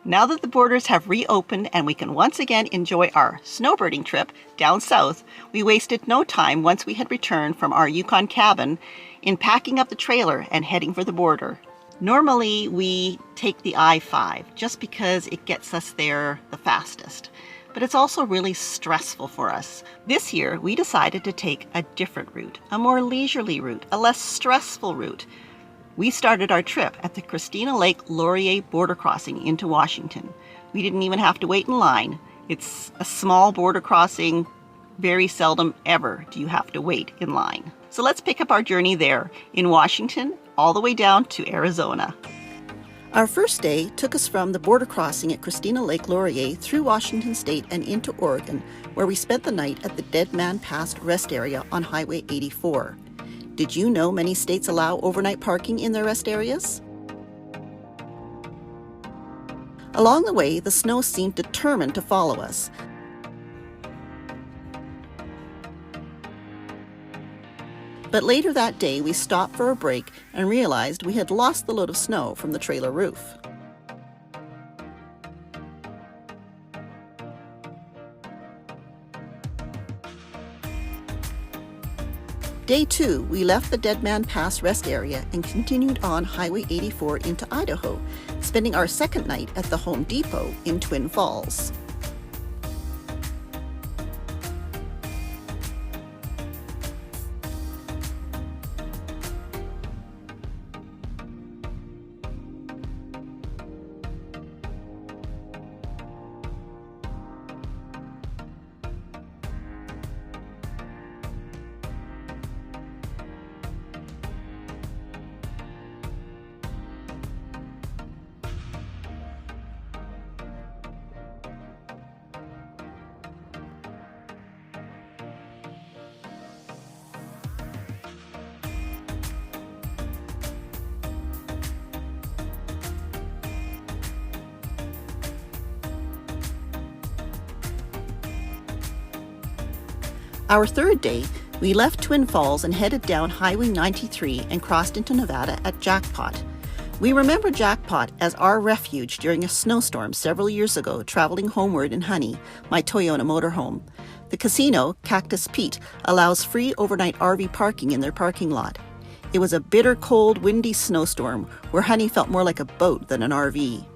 Now that the borders have reopened and we can once again enjoy our snowbirding trip down south, we wasted no time once we had returned from our Yukon cabin in packing up the trailer and heading for the border. Normally we take the I-5 just because it gets us there the fastest, but it's also really stressful for us. This year we decided to take a different route, a more leisurely route, a less stressful route. We started our trip at the Christina Lake Laurier border crossing into Washington. We didn't even have to wait in line. It's a small border crossing. Very seldom ever do you have to wait in line. So let's pick up our journey there in Washington all the way down to Arizona. Our first day took us from the border crossing at Christina Lake Laurier through Washington State and into Oregon, where we spent the night at the Dead Man Pass rest area on Highway 84. Did you know many states allow overnight parking in their rest areas? Along the way, the snow seemed determined to follow us. But later that day, we stopped for a break and realized we had lost the load of snow from the trailer roof. Day 2, we left the Dead Man Pass rest area and continued on Highway 84 into Idaho, spending our second night at the Home Depot in Twin Falls. Our third day, we left Twin Falls and headed down Highway 93 and crossed into Nevada at Jackpot. We remember Jackpot as our refuge during a snowstorm several years ago traveling homeward in Honey, my Toyota motorhome. The casino, Cactus Pete, allows free overnight RV parking in their parking lot. It was a bitter, cold, windy snowstorm where Honey felt more like a boat than an RV.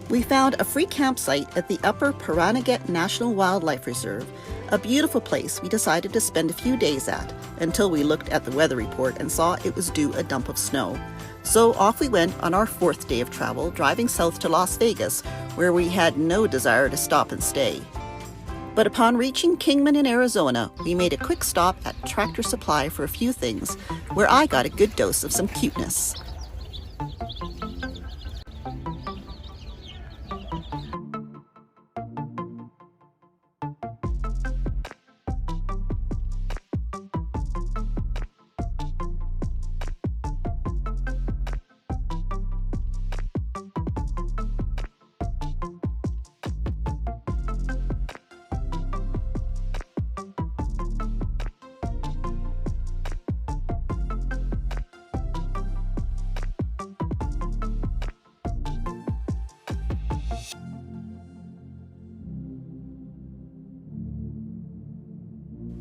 We found a free campsite at the Upper Pahranagat National Wildlife Reserve, a beautiful place we decided to spend a few days at, until we looked at the weather report and saw it was due a dump of snow. So off we went on our fourth day of travel, driving south to Las Vegas, where we had no desire to stop and stay. But upon reaching Kingman in Arizona, we made a quick stop at Tractor Supply for a few things, where I got a good dose of some cuteness.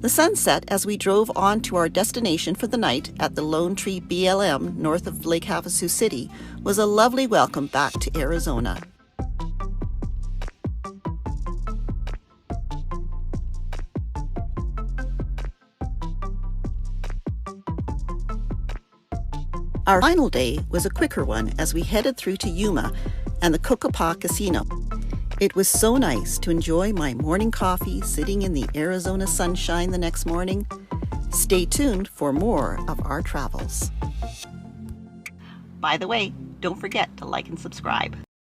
The sun set as we drove on to our destination for the night at the Lone Tree BLM north of Lake Havasu City was a lovely welcome back to Arizona. Our final day was a quicker one as we headed through to Yuma and the Kokopah Casino. It was so nice to enjoy my morning coffee sitting in the Arizona sunshine the next morning. Stay tuned for more of our travels. By the way, don't forget to like and subscribe.